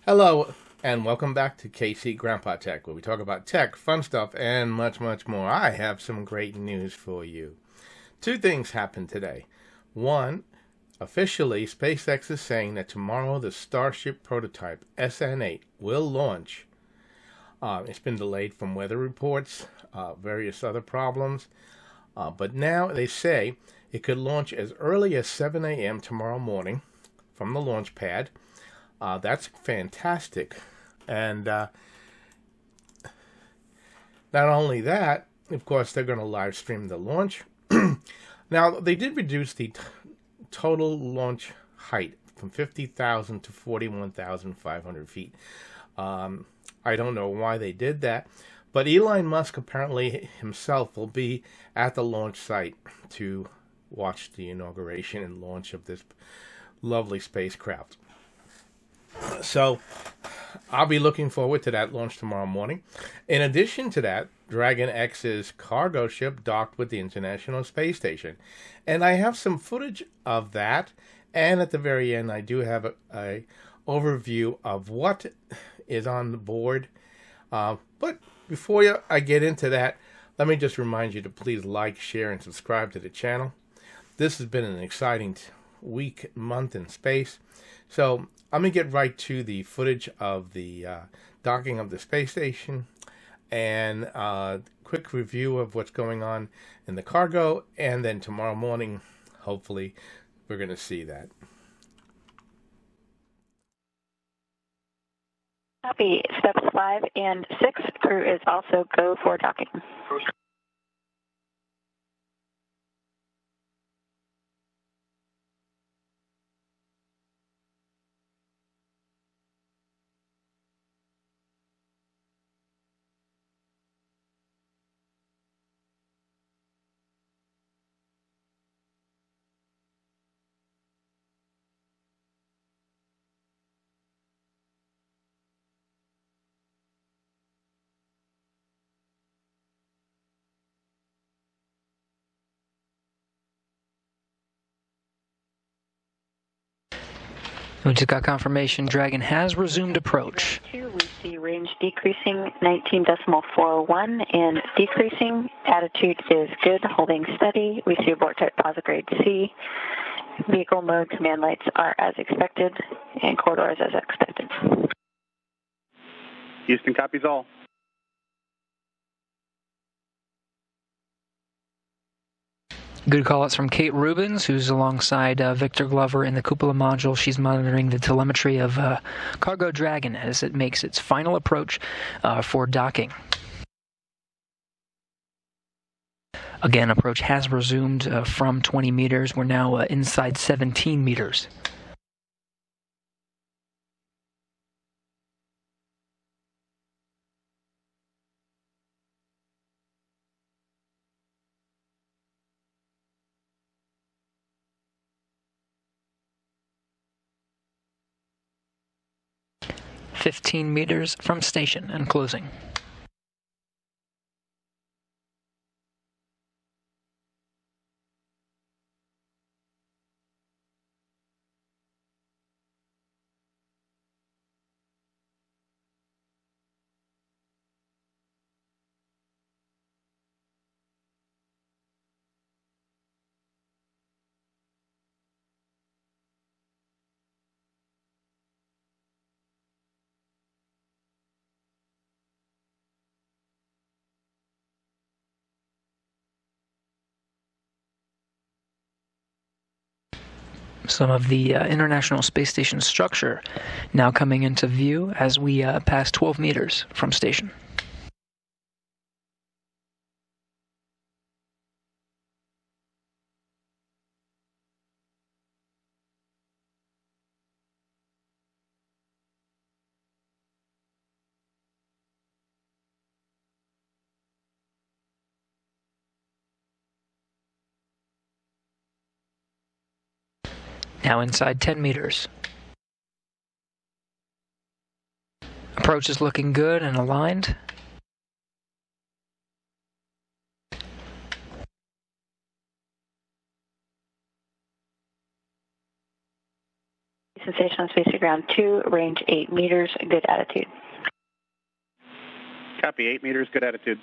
Hello, and welcome back to KC Grandpa Tech, where we talk about tech, fun stuff, and much, much more. I have some great news for you. Two things happened today. One, officially, SpaceX is saying that tomorrow the Starship prototype SN8 will launch. It's been delayed from weather reports, various other problems, but now they say it could launch as early as 7 a.m. tomorrow morning from the launch pad. That's fantastic. And not only that, of course, they're going to live stream the launch. Now, they did reduce the total launch height from 50,000 to 41,500 feet. I don't know why they did that, but Elon Musk apparently himself will be at the launch site to watch the inauguration and launch of this lovely spacecraft. So I'll be looking forward to that launch tomorrow morning. In addition to that, Dragon X's cargo ship docked with the International Space Station. And I have some footage of that. And at the very end, I do have a overview of what is on the board. But before I get into that, let me just remind you to please like, share, and subscribe to the channel. This has been an exciting week, month in space. So I'm going to get right to the footage of the docking of the space station and a quick review of what's going on in the cargo. And then tomorrow morning, hopefully, we're going to see that. Copy. Steps 5 and 6. Crew is also go for docking. We just got confirmation Dragon has resumed approach. We see range decreasing 19.401 and decreasing. Attitude is good, holding steady. We see abort type positive grade C. Vehicle mode command lights are as expected and corridors as expected. Houston copies all. Good call-outs from Kate Rubens, who's alongside Victor Glover in the cupola module. She's monitoring the telemetry of Cargo Dragon as it makes its final approach for docking. Again, approach has resumed from 20 meters. We're now inside 17 meters. "15 meters from station and closing." Some of the International Space Station structure now coming into view as we pass 12 meters from station. Now inside 10 meters. Approach is looking good and aligned. station on space to ground 2, range 8 meters, good attitude. Copy, 8 meters, good attitude.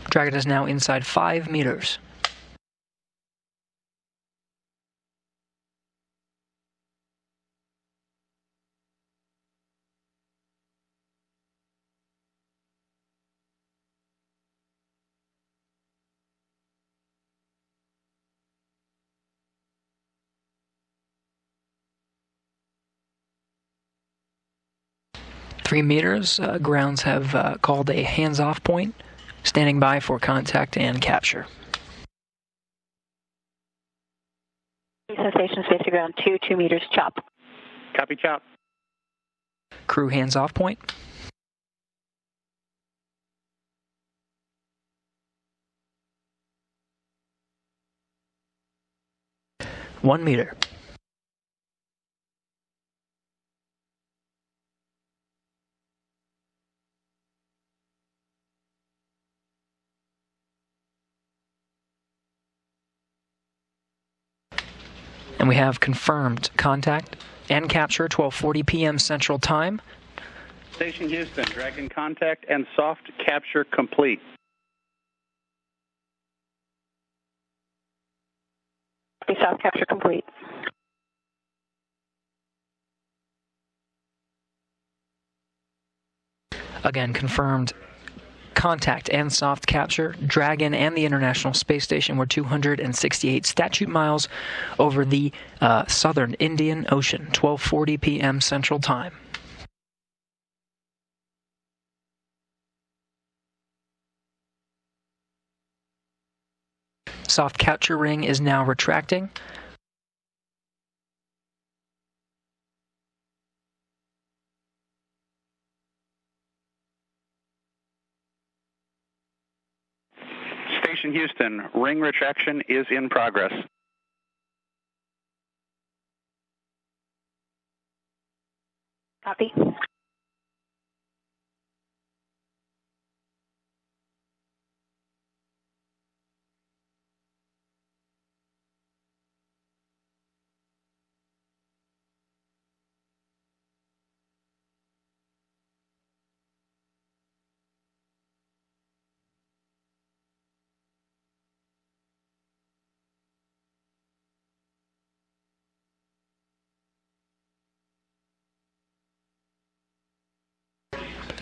Dragon is now inside 5 meters. Three meters, grounds have called a hands-off point, standing by for contact and capture. Station space to ground 2, 2 meters, chop. Copy, chop. Crew hands-off point. One meter. And we have confirmed contact and capture, 12:40 p.m. Central Time. Station Houston, Dragon contact and soft capture complete. Soft capture complete. Again, confirmed contact and soft capture. Dragon and the International Space Station were 268 statute miles over the southern Indian Ocean, 12:40 p.m. Central Time. Soft capture ring is now retracting. Station Houston, ring retraction is in progress. Copy.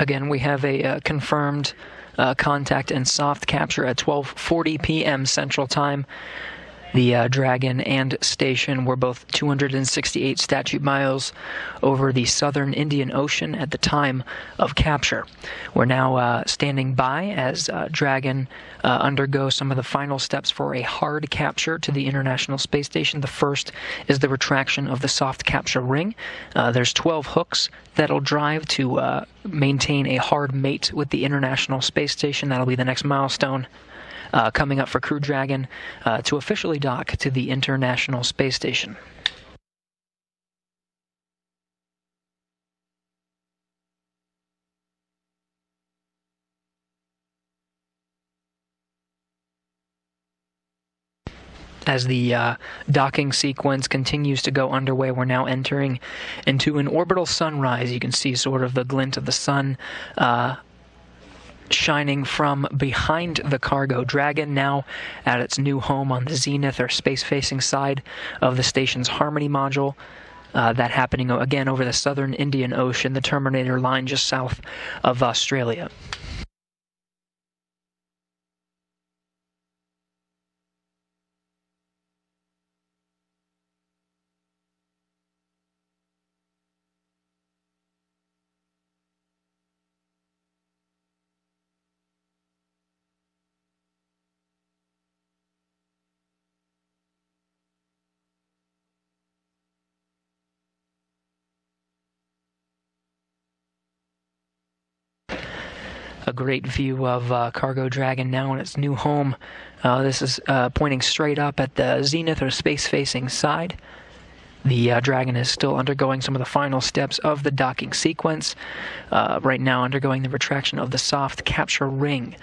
Again, we have a confirmed contact and soft capture at 12:40 p.m. Central Time. The Dragon and Station were both 268 statute miles over the southern Indian Ocean at the time of capture. We're now standing by as Dragon undergoes some of the final steps for a hard capture to the International Space Station. The first is the retraction of the soft capture ring. There's 12 hooks that'll drive to maintain a hard mate with the International Space Station. That'll be the next milestone coming up for Crew Dragon to officially dock to the International Space Station. As the docking sequence continues to go underway, we're now entering into an orbital sunrise. You can see sort of the glint of the sun shining from behind the cargo Dragon, now at its new home on the zenith or space-facing side of the station's Harmony module. That happening again over the southern Indian Ocean, the Terminator line just south of Australia. a great view of Cargo Dragon now in its new home. This is pointing straight up at the zenith or space-facing side. The Dragon is still undergoing some of the final steps of the docking sequence. Right now undergoing the retraction of the soft capture ring.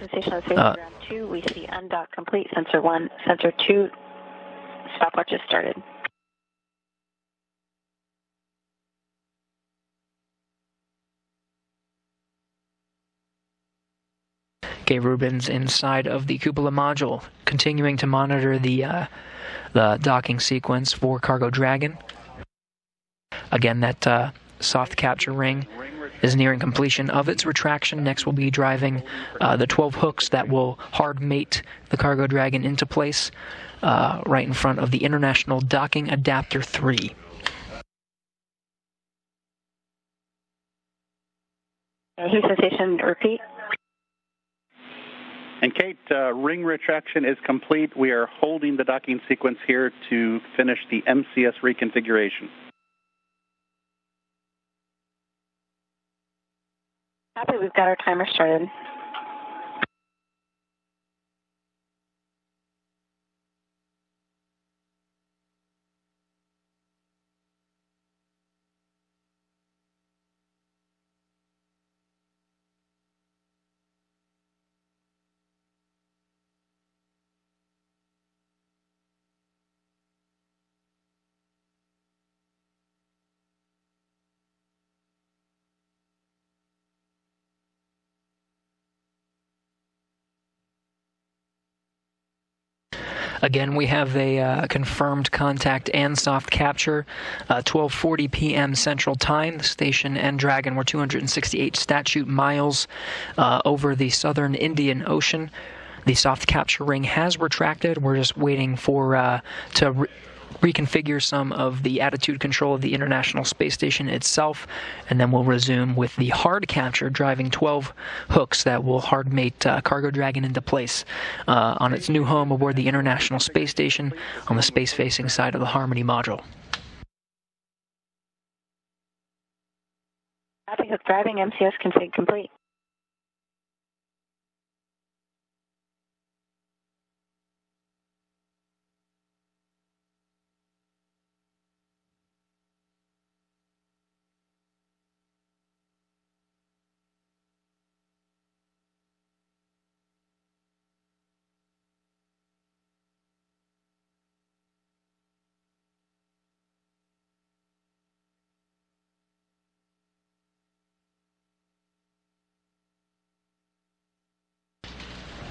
Sensation on ground 2, we see undock complete. Sensor 1, Sensor 2, stopwatch is started. Okay, Rubens inside of the cupola module, continuing to monitor the docking sequence for Cargo Dragon. Again, that soft capture ring is nearing completion of its retraction. Next, we'll be driving the 12 hooks that will hard mate the Cargo Dragon into place right in front of the International Docking Adapter 3. Houston Station, repeat. And Kate, ring retraction is complete. We are holding the docking sequence here to finish the MCS reconfiguration. Copy, we've got our timer started. Again, we have a confirmed contact and soft capture, 12:40 p.m. Central Time. The station and Dragon were 268 statute miles over the southern Indian Ocean. The soft capture ring has retracted. We're just waiting for to reconfigure some of the attitude control of the International Space Station itself, and then we'll resume with the hard capture, driving 12 hooks that will hard mate Cargo Dragon into place on its new home aboard the International Space Station on the space-facing side of the Harmony module. Copy, hook driving, MCS config complete.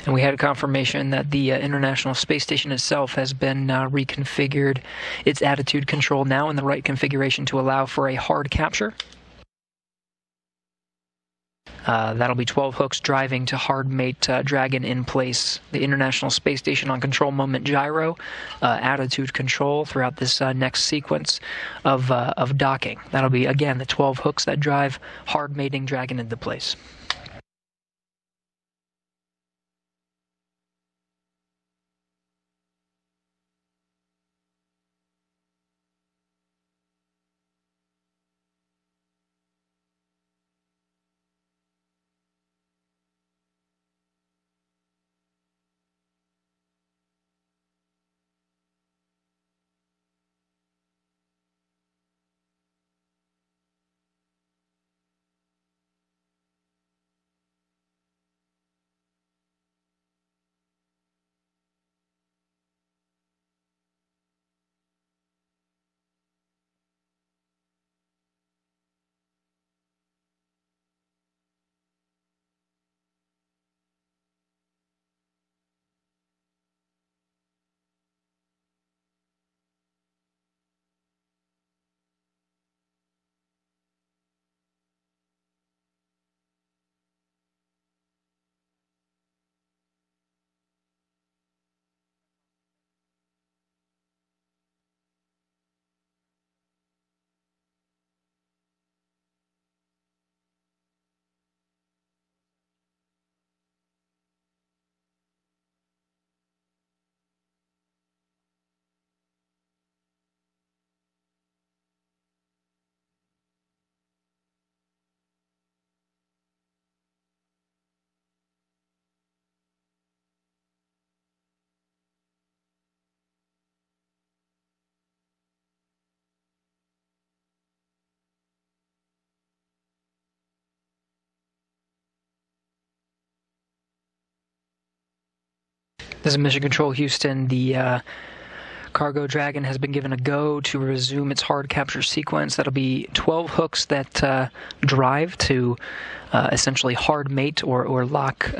And we had a confirmation that the International Space Station itself has been reconfigured. Its attitude control now in the right configuration to allow for a hard capture. That'll be 12 hooks driving to hard mate Dragon in place. The International Space Station on control moment gyro, attitude control throughout this next sequence of docking. That'll be, again, the 12 hooks that drive hard mating Dragon into place. This is Mission Control Houston. The Cargo Dragon has been given a go to resume its hard capture sequence. That'll be 12 hooks that drive to essentially hard mate or lock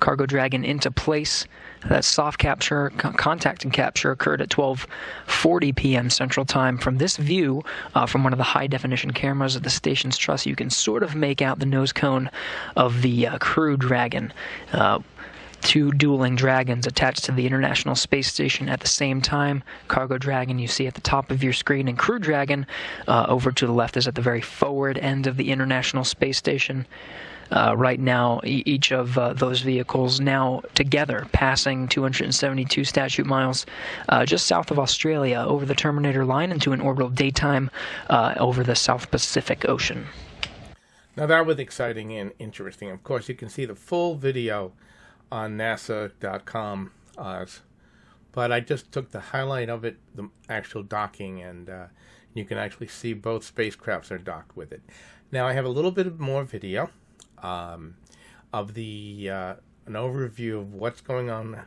Cargo Dragon into place. That soft capture, contact and capture occurred at 12:40 p.m. Central Time. From this view, from one of the high-definition cameras at the station's truss, you can sort of make out the nose cone of the Crew Dragon. Two dueling dragons attached to the International Space Station at the same time. Cargo Dragon you see at the top of your screen, and Crew Dragon over to the left is at the very forward end of the International Space Station. Right now, each of those vehicles now together passing 272 statute miles just south of Australia over the Terminator line into an orbital daytime over the South Pacific Ocean. Now that was exciting and interesting. Of course, you can see the full video on NASA.com, but I just took the highlight of it, the actual docking, and you can actually see both spacecrafts are docked with it. Now I have a little bit more video of the an overview of what's going on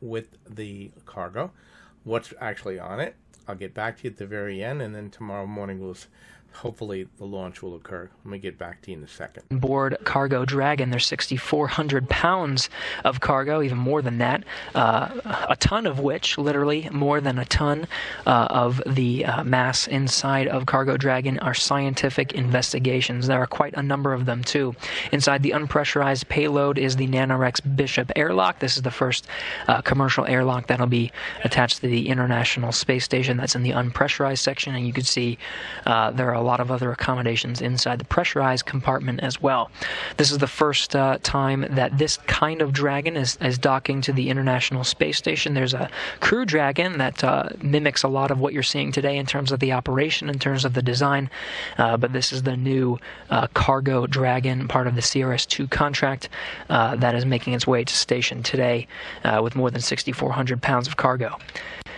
with the cargo, what's actually on it. I'll get back to you at the very end, and then tomorrow morning hopefully the launch will occur. Let me get back to you in a second. Board Cargo Dragon, there's 6,400 pounds of cargo, even more than that, a ton of which, literally more than a ton of the mass inside of Cargo Dragon are scientific investigations. There are quite a number of them, too. Inside the unpressurized payload is the NanoRex Bishop airlock. This is the first commercial airlock that'll be attached to the International Space Station. That's in the unpressurized section, and you can see there are a lot of other accommodations inside the pressurized compartment as well. This is the first time that this kind of Dragon is docking to the International Space Station. There's a Crew Dragon that mimics a lot of what you're seeing today in terms of the operation, in terms of the design, but this is the new Cargo Dragon, part of the CRS-2 contract that is making its way to station today with more than 6,400 pounds of cargo.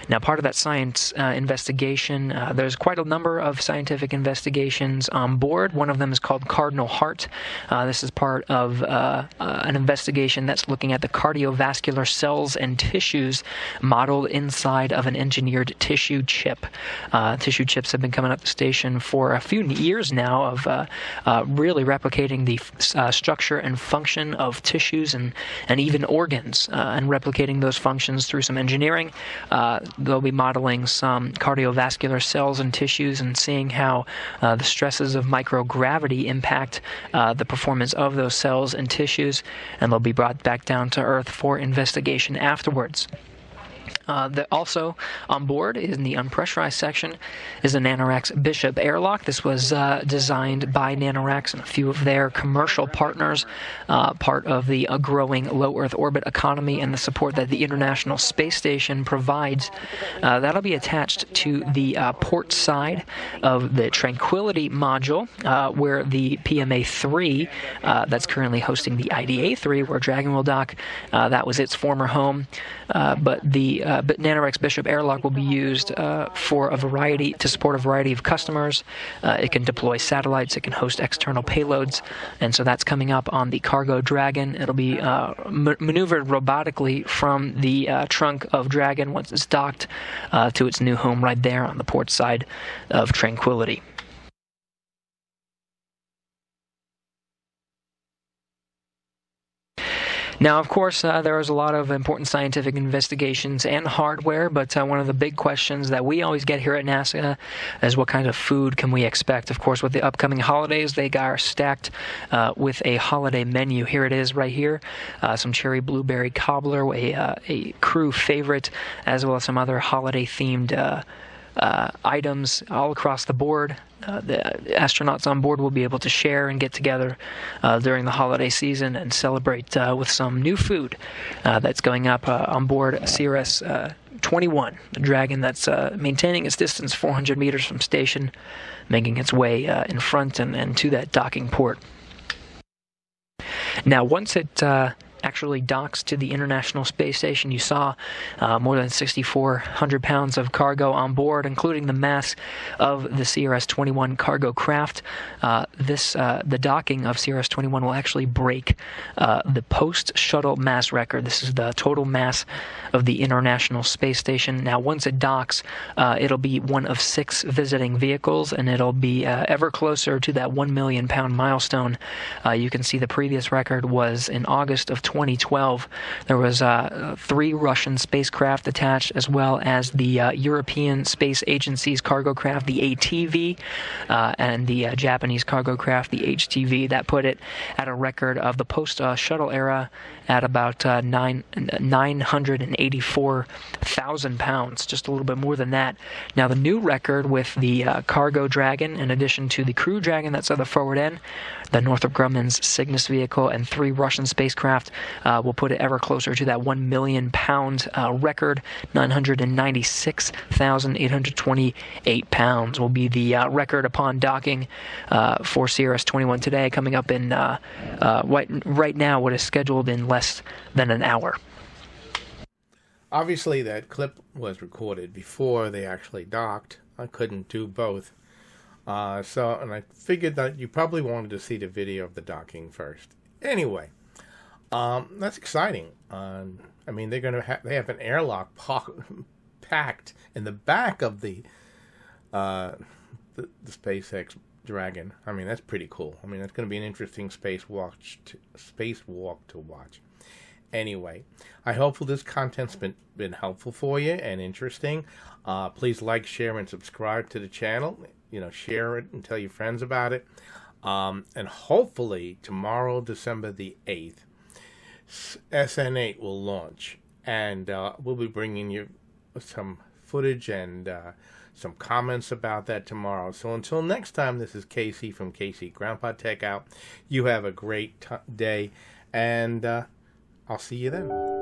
Now, part of that science investigation, there's quite a number of scientific investigations on board. One of them is called Cardinal Heart. This is part of an investigation that's looking at the cardiovascular cells and tissues modeled inside of an engineered tissue chip. Tissue chips have been coming up the station for a few years now of really replicating the structure and function of tissues and even organs and replicating those functions through some engineering. They'll be modeling some cardiovascular cells and tissues and seeing how the stresses of microgravity impact the performance of those cells and tissues, and they'll be brought back down to Earth for investigation afterwards. Also on board in the unpressurized section is a NanoRex Bishop airlock. This was designed by NanoRex and a few of their commercial partners, part of the growing low Earth orbit economy and the support that the International Space Station provides. That'll be attached to the port side of the Tranquility module, where the PMA-3 that's currently hosting the IDA-3, where Dragon will dock, that was its former home. But NanoRex Bishop airlock will be used to support a variety of customers. It can deploy satellites. It can host external payloads, and so that's coming up on the Cargo Dragon. It'll be maneuvered robotically from the trunk of Dragon once it's docked to its new home right there on the port side of Tranquility. Now, of course, there is a lot of important scientific investigations and hardware, but one of the big questions that we always get here at NASA is what kind of food can we expect? Of course, with the upcoming holidays, they are stacked with a holiday menu. Here it is right here, some cherry blueberry cobbler, a crew favorite, as well as some other holiday-themed items all across the board. The astronauts on board will be able to share and get together during the holiday season and celebrate with some new food that's going up on board CRS-21, the Dragon that's maintaining its distance 400 meters from station, making its way in front and to that docking port. Now, once it actually docks to the International Space Station. You saw more than 6,400 pounds of cargo on board, including the mass of the CRS-21 cargo craft. The docking of CRS-21 will actually break the post-shuttle mass record. This is the total mass of the International Space Station. Now, once it docks, it'll be one of 6 visiting vehicles, and it'll be ever closer to that 1 million pound milestone. You can see the previous record was in August of 2012. There was 3 Russian spacecraft attached, as well as the European Space Agency's cargo craft, the ATV, and the Japanese cargo craft, the HTV. That put it at a record of the post-shuttle era at about 984,000 pounds, just a little bit more than that. Now, the new record with the cargo Dragon, in addition to the crew Dragon that's at the forward end, the Northrop Grumman's Cygnus vehicle, and 3 Russian spacecraft will put it ever closer to that 1 million pound record. 996,828 pounds will be the record upon docking for CRS-21 today, coming up in right now what is scheduled in less than an hour. Obviously, that clip was recorded before they actually docked. I couldn't do both. And I figured that you probably wanted to see the video of the docking first. Anyway, that's exciting. I mean, they have an airlock packed in the back of the SpaceX Dragon. I mean, that's pretty cool. I mean, that's going to be an interesting spacewalk to watch. Anyway, I hope this content's been helpful for you and interesting. Please like, share, and subscribe to the channel. Share it and tell your friends about it. And hopefully tomorrow, December the 8th, SN8 will launch. And we'll be bringing you some footage and some comments about that tomorrow. So until next time, this is Casey from Casey Grandpa Tech out. You have a great day, and I'll see you then.